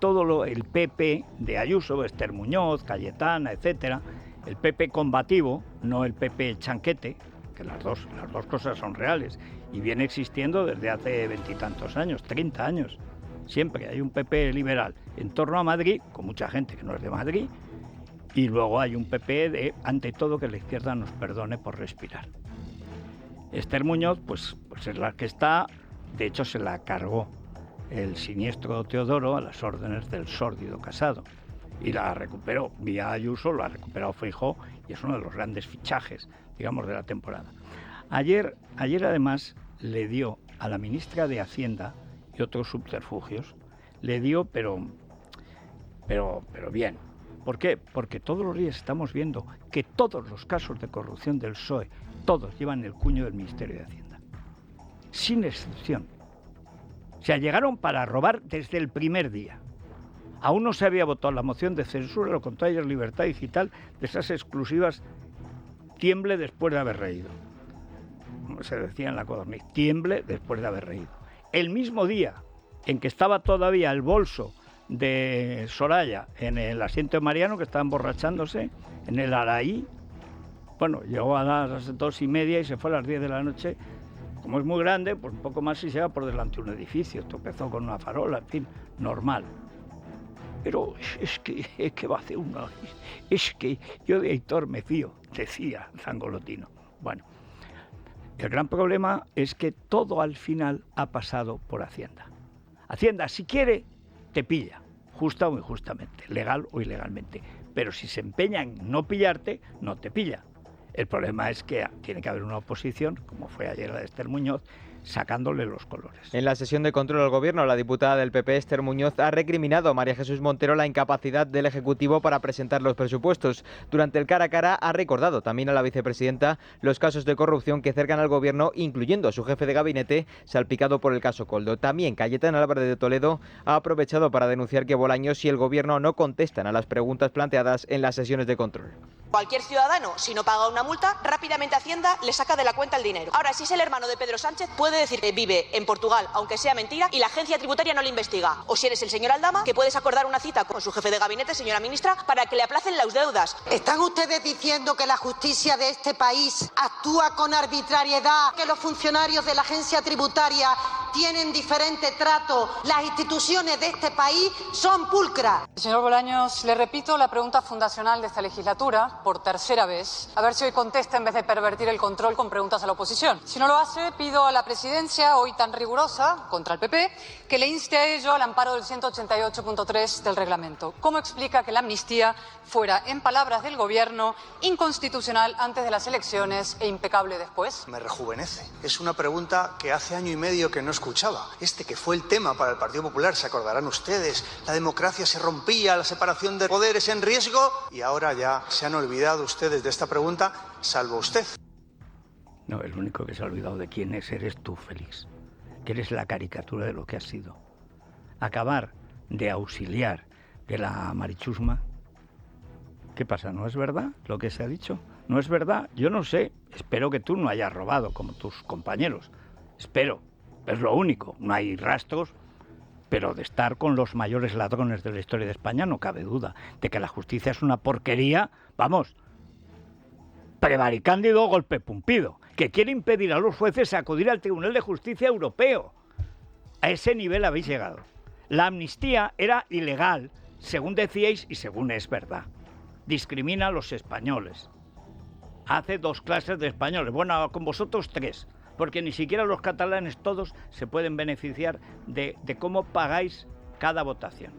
el PP de Ayuso, Esther Muñoz, Cayetana, etcétera, el PP combativo, no el PP chanquete, que las dos cosas son reales y viene existiendo desde hace 20 y tantos años, 30 años. Siempre hay un PP liberal en torno a Madrid, con mucha gente que no es de Madrid, y luego hay un PP de, ante todo, que la izquierda nos perdone por respirar. Esther Muñoz, pues es la que está, de hecho se la cargó el siniestro Teodoro a las órdenes del sórdido Casado y la recuperó vía Ayuso, lo ha recuperado Feijóo y es uno de los grandes fichajes, digamos, de la temporada. Ayer además le dio a la ministra de Hacienda y otros subterfugios, le dio pero bien. ¿Por qué? Porque todos los días estamos viendo que todos los casos de corrupción del PSOE, todos llevan el cuño del Ministerio de Hacienda, sin excepción. O sea, llegaron para robar desde el primer día. Aún no se había votado la moción de censura, lo contó ayer Libertad Digital, de esas exclusivas, tiemble después de haber reído. Como se decía en la Codorniz, tiemble después de haber reído. El mismo día en que estaba todavía el bolso de Soraya en el asiento de Mariano, que estaba emborrachándose, en el Araí, bueno, llegó a las 2:30 y se fue a las 10 de la noche. Como es muy grande, pues un poco más y se va por delante de un edificio, tropezó con una farola, en fin, normal. Pero es que va a hacer es que yo de Aitor me fío, decía Zangolotino. Bueno, el gran problema es que todo al final ha pasado por Hacienda. Hacienda, si quiere, te pilla, justa o injustamente, legal o ilegalmente. Pero si se empeña en no pillarte, no te pilla. El problema es que tiene que haber una oposición, como fue ayer la de Esther Muñoz, sacándole los colores. En la sesión de control al Gobierno, la diputada del PP, Esther Muñoz, ha recriminado a María Jesús Montero la incapacidad del Ejecutivo para presentar los presupuestos. Durante el cara a cara ha recordado también a la vicepresidenta los casos de corrupción que cercan al Gobierno, incluyendo a su jefe de gabinete, salpicado por el caso Koldo. También Cayetana Álvarez de Toledo ha aprovechado para denunciar que Bolaños y el Gobierno no contestan a las preguntas planteadas en las sesiones de control. Cualquier ciudadano, si no paga una multa, rápidamente Hacienda le saca de la cuenta el dinero. Ahora, si es el hermano de Pedro Sánchez, puede decir que vive en Portugal, aunque sea mentira, y la agencia tributaria no le investiga. O si eres el señor Aldama, que puedes acordar una cita con su jefe de gabinete, señora ministra, para que le aplacen las deudas. ¿Están ustedes diciendo que la justicia de este país actúa con arbitrariedad, que los funcionarios de la agencia tributaria tienen diferente trato? Las instituciones de este país son pulcras. Señor Bolaños, le repito la pregunta fundacional de esta legislatura, por tercera vez, a ver si hoy contesta en vez de pervertir el control con preguntas a la oposición. Si no lo hace, pido a la presidencia, hoy tan rigurosa contra el PP, que le inste a ello al amparo del 188.3 del reglamento. ¿Cómo explica que la amnistía fuera, en palabras del Gobierno, inconstitucional antes de las elecciones e impecable después? Me rejuvenece. Es una pregunta que hace año y medio que no escuchaba. Que fue el tema para el Partido Popular, se acordarán ustedes. La democracia se rompía, la separación de poderes en riesgo, y ahora ya se han olvidado ustedes de esta pregunta, salvo usted. No, el único que se ha olvidado de quién eres tú, Félix, que eres la caricatura de lo que has sido. Acabar de auxiliar de la marichusma. ¿Qué pasa? ¿No es verdad lo que se ha dicho? ¿No es verdad? Yo no sé. Espero que tú no hayas robado como tus compañeros. Espero. Es lo único. No hay rastros pero de estar con los mayores ladrones de la historia de España no cabe duda. De que la justicia es una porquería, vamos, prevaricándido, golpe pumpido, que quiere impedir a los jueces acudir al Tribunal de Justicia Europeo. A ese nivel habéis llegado. La amnistía era ilegal, según decíais y según es verdad. Discrimina a los españoles. Hace 2 clases de españoles, bueno, con vosotros 3, porque ni siquiera los catalanes todos se pueden beneficiar de cómo pagáis cada votación.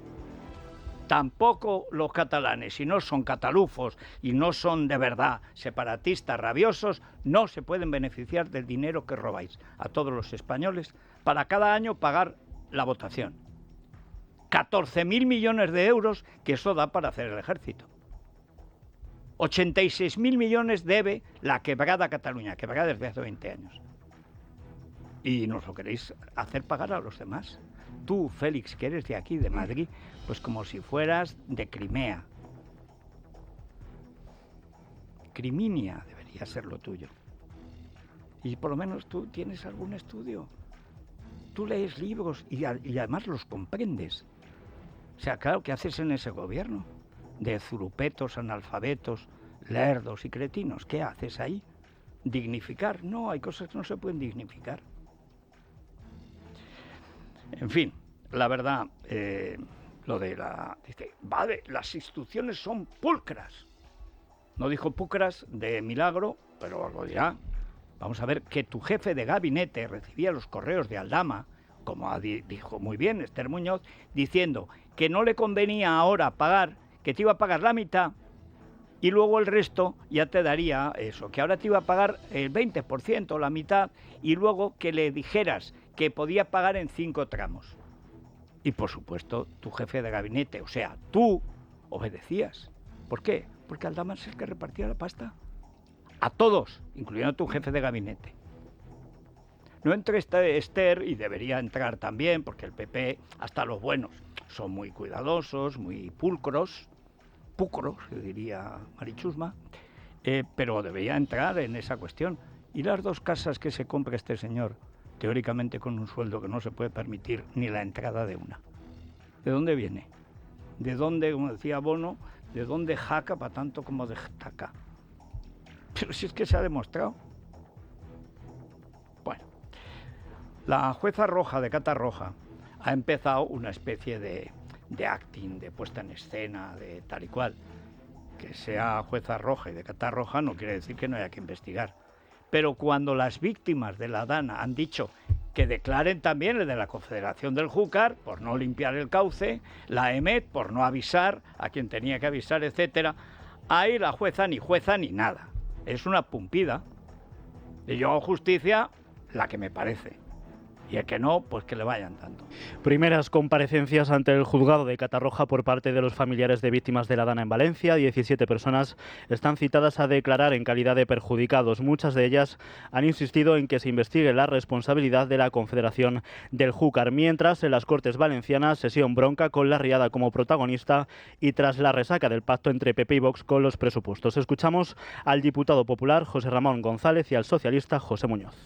Tampoco los catalanes, si no son catalufos y no son de verdad separatistas rabiosos, no se pueden beneficiar del dinero que robáis a todos los españoles para cada año pagar la votación. 14.000 millones de euros que eso da para hacer el ejército. 86.000 millones debe la quebrada Cataluña, quebrada desde hace 20 años. Y nos lo queréis hacer pagar a los demás. Tú, Félix, que eres de aquí, de Madrid, pues como si fueras de Crimea. Criminia debería ser lo tuyo. Y por lo menos tú tienes algún estudio. Tú lees libros y además los comprendes. O sea, claro, ¿qué haces en ese gobierno? De zurupetos, analfabetos, lerdos y cretinos. ¿Qué haces ahí? ¿Dignificar? No, hay cosas que no se pueden dignificar. En fin, la verdad, lo de la... Dice, vale, las instituciones son pulcras. No dijo pulcras de milagro, pero lo dirá. Vamos a ver, que tu jefe de gabinete recibía los correos de Aldama, como dijo muy bien Esther Muñoz, diciendo que no le convenía ahora pagar, que te iba a pagar la mitad y luego el resto ya te daría eso, que ahora te iba a pagar el 20%, la mitad, y luego que le dijeras que podía pagar en 5 tramos. Y por supuesto, tu jefe de gabinete, o sea, tú, obedecías. ¿Por qué? Porque Aldama es el que repartía la pasta. A todos, incluyendo a tu jefe de gabinete. No entró Esther, y debería entrar también, porque el PP, hasta los buenos, son muy cuidadosos, muy pulcros, diría Marichusma, pero debería entrar en esa cuestión. Y las 2 casas que se compra este señor, teóricamente con un sueldo que no se puede permitir ni la entrada de una. ¿De dónde viene? ¿De dónde, como decía Bono, de dónde jaca para tanto como de taca? Pero si es que se ha demostrado. Bueno, la jueza Roja de Catarroja ha empezado una especie de acting, de puesta en escena, de tal y cual. Que sea jueza roja y de Catarroja no quiere decir que no haya que investigar. Pero cuando las víctimas de la Dana han dicho que declaren también el de la Confederación del Júcar por no limpiar el cauce, la EMET por no avisar a quien tenía que avisar, etcétera, ahí la jueza ni nada. Es una pumpida. Y yo hago justicia la que me parece. Y el que no, pues que le vayan dando. Primeras comparecencias ante el juzgado de Catarroja por parte de los familiares de víctimas de la Dana en Valencia. 17 personas están citadas a declarar en calidad de perjudicados. Muchas de ellas han insistido en que se investigue la responsabilidad de la Confederación del Júcar. Mientras, en las Cortes Valencianas, sesión bronca con la Riada como protagonista y tras la resaca del pacto entre PP y Vox con los presupuestos. Escuchamos al diputado popular José Ramón González y al socialista José Muñoz.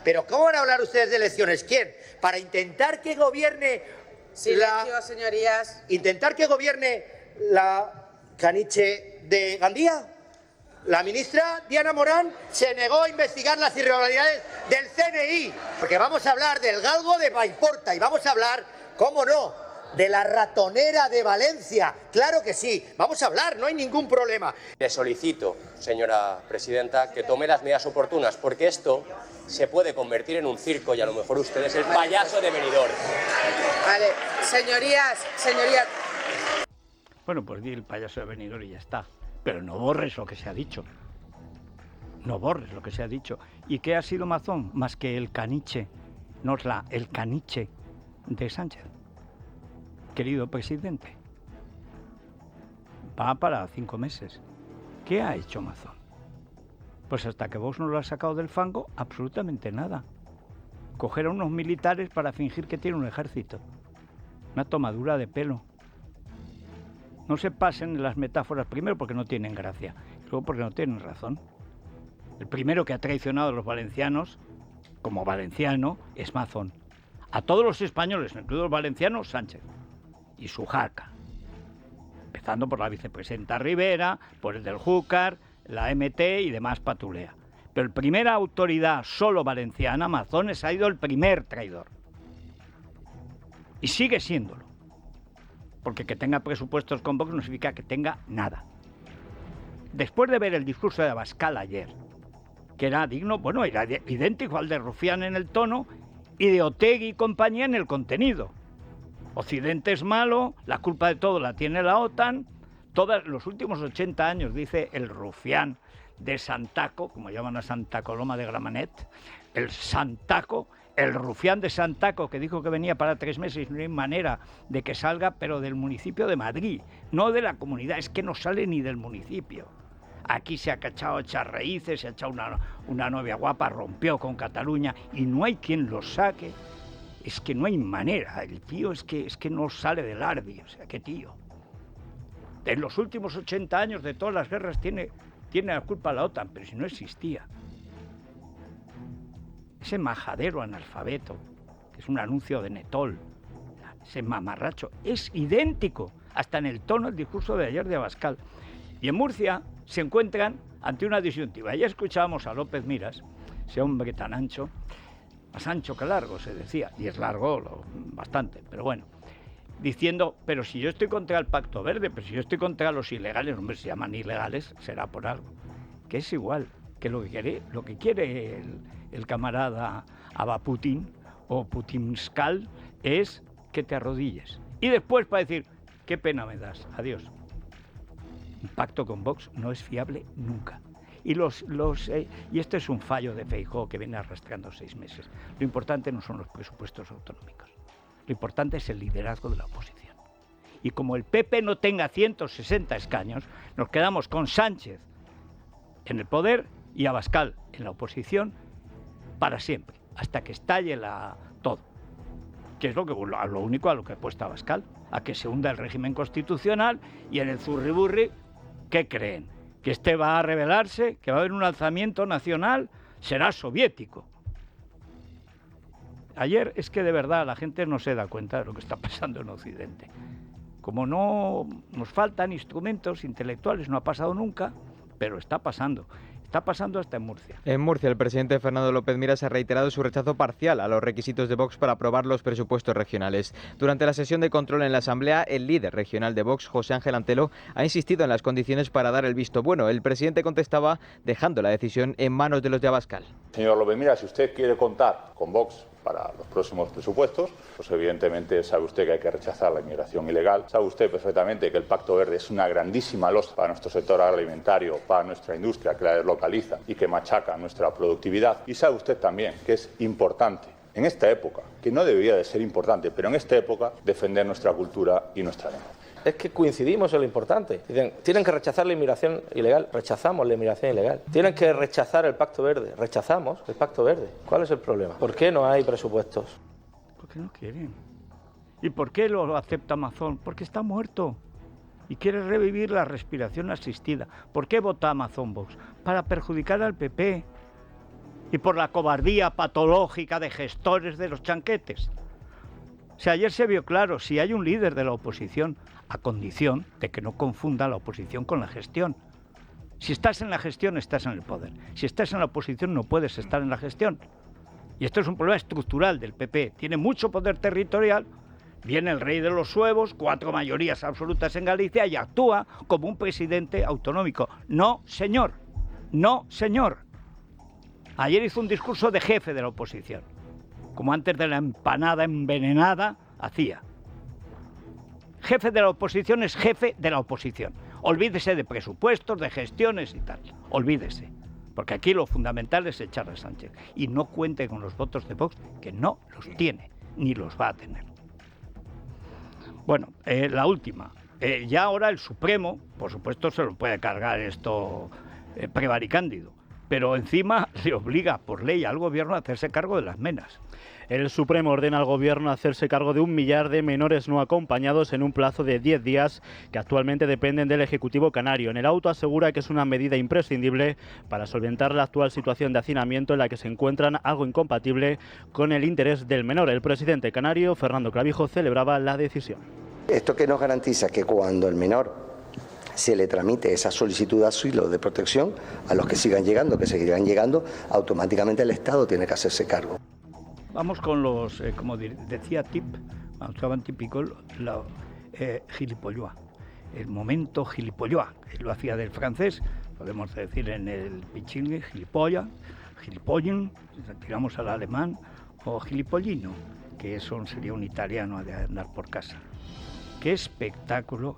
Pero ¿cómo van a hablar ustedes de elecciones? ¿Quién? Para intentar que gobierne señorías. Intentar que gobierne la caniche de Gandía. La ministra Diana Morán se negó a investigar las irregularidades del CNI. Porque vamos a hablar del galgo de Paiporta y vamos a hablar, ¿cómo no?, de la ratonera de Valencia. Claro que sí, vamos a hablar, no hay ningún problema. Le solicito, señora presidenta, que tome las medidas oportunas, porque esto se puede convertir en un circo y a lo mejor usted es el payaso de Benidorm. Vale, señorías. Bueno, pues di el payaso de Benidorm y ya está. Pero no borres lo que se ha dicho. No borres lo que se ha dicho. ¿Y qué ha sido Mazón? Más que el caniche, el caniche de Sánchez. Querido presidente, va para 5 meses. ¿Qué ha hecho Mazón? Pues hasta que Vox no lo ha sacado del fango, absolutamente nada. Coger a unos militares para fingir que tiene un ejército. Una tomadura de pelo. No se pasen en las metáforas, primero porque no tienen gracia, luego porque no tienen razón. El primero que ha traicionado a los valencianos, como valenciano, es Mazón. A todos los españoles, incluidos los valencianos, Sánchez y su jaca. Empezando por la vicepresidenta Rivera, por el del Júcar, la MT y demás patulea. Pero el primera autoridad solo valenciana, Amazones, ha sido el primer traidor. Y sigue siéndolo. Porque que tenga presupuestos con Vox no significa que tenga nada. Después de ver el discurso de Abascal ayer, que era digno, bueno, era idéntico al de Rufián en el tono y de Otegi y compañía en el contenido. Occidente es malo, la culpa de todo la tiene la OTAN. Todos los últimos 80 años, dice el Rufián de Santaco, como llaman a Santa Coloma de Gramenet, el Santaco, el Rufián de Santaco, que dijo que venía para 3 meses y no hay manera de que salga, pero del municipio de Madrid, no de la comunidad, es que no sale ni del municipio. Aquí se ha cachado echar raíces, se ha echado una novia guapa, rompió con Cataluña y no hay quien lo saque. Es que no hay manera, el tío es que no sale del Ardi, o sea, qué tío. En los últimos 80 años de todas las guerras tiene la culpa la OTAN, pero si no existía. Ese majadero analfabeto, que es un anuncio de Netol, ese mamarracho, es idéntico, hasta en el tono del discurso de ayer de Abascal. Y en Murcia se encuentran ante una disyuntiva. Ya escuchábamos a López Miras, ese hombre tan ancho, más ancho que largo, se decía, y es largo bastante, pero bueno, diciendo, pero si yo estoy contra el Pacto Verde, pero si yo estoy contra los ilegales, hombre, se llaman ilegales, será por algo, que es igual, que lo que quiere el camarada Abaputin o Putinskal es que te arrodilles. Y después para decir, qué pena me das, adiós. Un pacto con Vox no es fiable nunca. Y este es un fallo de Feijóo que viene arrastrando 6 meses. Lo importante no son los presupuestos autonómicos. Lo importante es el liderazgo de la oposición. Y como el PP no tenga 160 escaños, nos quedamos con Sánchez en el poder y Abascal en la oposición para siempre, hasta que estalle todo. Que es lo único a lo que apuesta Abascal, a que se hunda el régimen constitucional y en el zurriburri, ¿qué creen? Que este va a rebelarse, que va a haber un alzamiento nacional, será soviético. Ayer es que de verdad la gente no se da cuenta de lo que está pasando en Occidente. Como no nos faltan instrumentos intelectuales, no ha pasado nunca, pero está pasando. Está pasando hasta en Murcia. En Murcia, el presidente Fernando López Miras ha reiterado su rechazo parcial a los requisitos de Vox para aprobar los presupuestos regionales. Durante la sesión de control en la Asamblea, el líder regional de Vox, José Ángel Antelo, ha insistido en las condiciones para dar el visto bueno. El presidente contestaba dejando la decisión en manos de los de Abascal. Señor López Miras, si usted quiere contar con Vox para los próximos presupuestos, pues evidentemente sabe usted que hay que rechazar la inmigración ilegal, sabe usted perfectamente que el Pacto Verde es una grandísima losa para nuestro sector agroalimentario, para nuestra industria, que la deslocaliza y que machaca nuestra productividad, y sabe usted también que es importante en esta época, que no debería de ser importante, pero en esta época defender nuestra cultura y nuestra lengua. Es que coincidimos en lo importante. Dicen, tienen que rechazar la inmigración ilegal, rechazamos la inmigración ilegal. Tienen que rechazar el Pacto Verde, rechazamos el Pacto Verde. ¿Cuál es el problema? ¿Por qué no hay presupuestos? Porque no quieren. ¿Y por qué lo acepta Amazon? Porque está muerto y quiere revivir la respiración asistida. ¿Por qué vota Amazon Vox? Para perjudicar al PP y por la cobardía patológica de gestores de los chanquetes. O sea, ayer se vio claro, si hay un líder de la oposición, a condición de que no confunda la oposición con la gestión. Si estás en la gestión, estás en el poder. Si estás en la oposición, no puedes estar en la gestión. Y esto es un problema estructural del PP. Tiene mucho poder territorial, viene el rey de los huevos, 4 mayorías absolutas en Galicia y actúa como un presidente autonómico. No, señor. No, señor. Ayer hizo un discurso de jefe de la oposición, como antes de la empanada envenenada hacía. Jefe de la oposición es jefe de la oposición. Olvídese de presupuestos, de gestiones y tal. Olvídese. Porque aquí lo fundamental es echar a Sánchez. Y no cuente con los votos de Vox, que no los tiene, ni los va a tener. Bueno, la última. Ya ahora el Supremo, por supuesto, se lo puede cargar esto prevaricándido. pero encima le obliga por ley al gobierno a hacerse cargo de las menas. El Supremo ordena al Gobierno hacerse cargo de 1 millar de menores no acompañados en un plazo de 10 días que actualmente dependen del Ejecutivo canario. En el auto asegura que es una medida imprescindible para solventar la actual situación de hacinamiento en la que se encuentran, algo incompatible con el interés del menor. El presidente canario, Fernando Clavijo, celebraba la decisión. Esto que nos garantiza que cuando el menor se le tramite esa solicitud de asilo de protección, a los que sigan llegando, que seguirán llegando, automáticamente el Estado tiene que hacerse cargo. Vamos con los, como decía Tip, cuando estaban típicos, la gilipolloa. El momento gilipolloa. Él lo hacía del francés, podemos decir en el pichingue, gilipollas, gilipollen, tiramos al alemán, o gilipollino, que eso sería un italiano de andar por casa. Qué espectáculo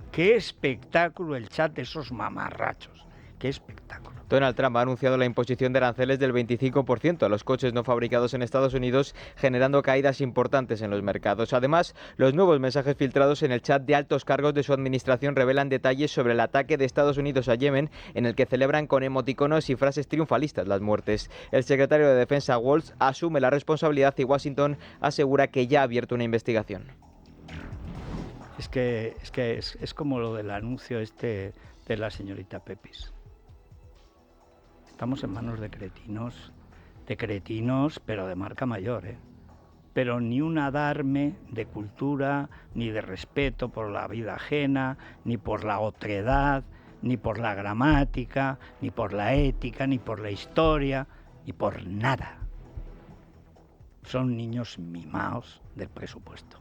el chat de esos mamarrachos, qué espectáculo. Donald Trump ha anunciado la imposición de aranceles del 25% a los coches no fabricados en Estados Unidos, generando caídas importantes en los mercados. Además, los nuevos mensajes filtrados en el chat de altos cargos de su administración revelan detalles sobre el ataque de Estados Unidos a Yemen, en el que celebran con emoticonos y frases triunfalistas las muertes. El secretario de Defensa Waltz asume la responsabilidad y Washington asegura que ya ha abierto una investigación. Es como lo del anuncio de la señorita Pepis. Estamos en manos de cretinos, pero de marca mayor, ¿eh? Pero ni un adarme de cultura, ni de respeto por la vida ajena, ni por la otredad, ni por la gramática, ni por la ética, ni por la historia, ni por nada. Son niños mimados del presupuesto.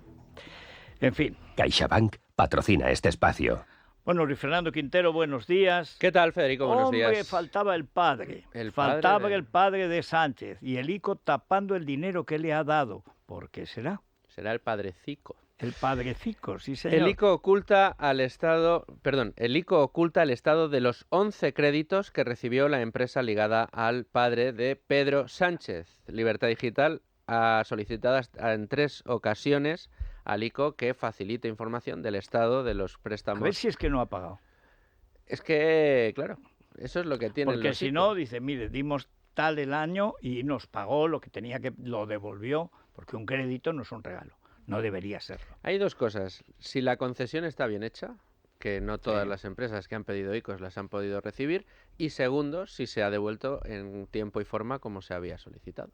En fin. CaixaBank patrocina este espacio. Bueno, Luis Fernando Quintero, buenos días. ¿Qué tal, Federico? Buenos días. Hombre, faltaba el padre. El padre de Sánchez. Y el ICO tapando el dinero que le ha dado. ¿Por qué será? Será el padrecico. El padrecico, sí, señor. El ICO oculta el estado de los 11 créditos que recibió la empresa ligada al padre de Pedro Sánchez. Libertad Digital ha solicitado en 3 ocasiones al ICO que facilite información del estado de los préstamos. A ver si es que no ha pagado. Es que, claro, eso es lo que tiene. Porque si no, dice, mire, dimos tal el año y nos pagó lo que tenía que, lo devolvió, porque un crédito no es un regalo, no debería serlo. Hay dos cosas. Si la concesión está bien hecha, que no todas las empresas que han pedido ICOs las han podido recibir, y segundo, si se ha devuelto en tiempo y forma como se había solicitado.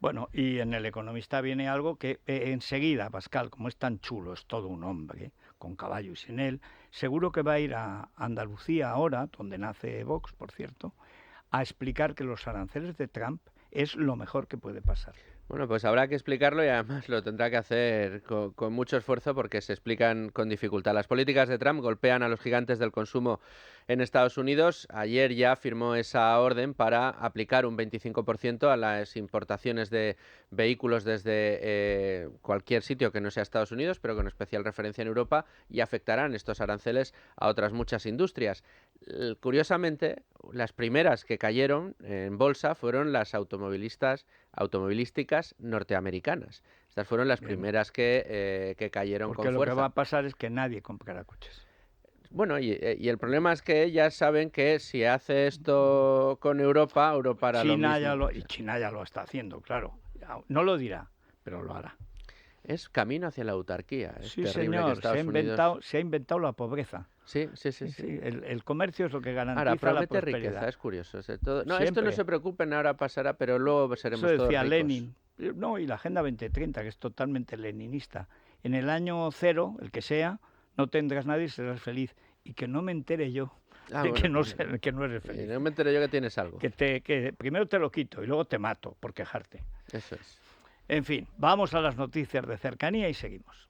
Bueno, y en El Economista viene algo que enseguida, Pascal, como es tan chulo, es todo un hombre, con caballo y sin él, seguro que va a ir a Andalucía ahora, donde nace Vox, por cierto, a explicar que los aranceles de Trump es lo mejor que puede pasar. Bueno, pues habrá que explicarlo y además lo tendrá que hacer con mucho esfuerzo porque se explican con dificultad. Las políticas de Trump golpean a los gigantes del consumo en Estados Unidos. Ayer ya firmó esa orden para aplicar un 25% a las importaciones de vehículos desde cualquier sitio que no sea Estados Unidos, pero con especial referencia en Europa, y afectarán estos aranceles a otras muchas industrias. Curiosamente, las primeras que cayeron en bolsa fueron las automovilísticas norteamericanas. Estas fueron las primeras que cayeron con fuerza. Porque lo que va a pasar es que nadie comprará coches. Bueno, y el problema es que ellas saben que si hace esto con Europa, Europa hará lo mismo. Y China ya lo está haciendo, claro. No lo dirá, pero lo hará. Es camino hacia la autarquía. Es sí, terrible señor, que se ha inventado la pobreza. Sí. El comercio es lo que garantiza ahora, promete la prosperidad. Riqueza, es curioso. Esto no se preocupen, ahora pasará, pero luego seremos todos ricos. Eso decía Lenin. No, y la Agenda 2030, que es totalmente leninista. En el año 0, el que sea, no tendrás nadie y serás feliz. Y que no me entere yo de que no eres feliz. No me entere yo que tienes algo. Que primero te lo quito y luego te mato por quejarte. Eso es. En fin, vamos a las noticias de cercanía y seguimos.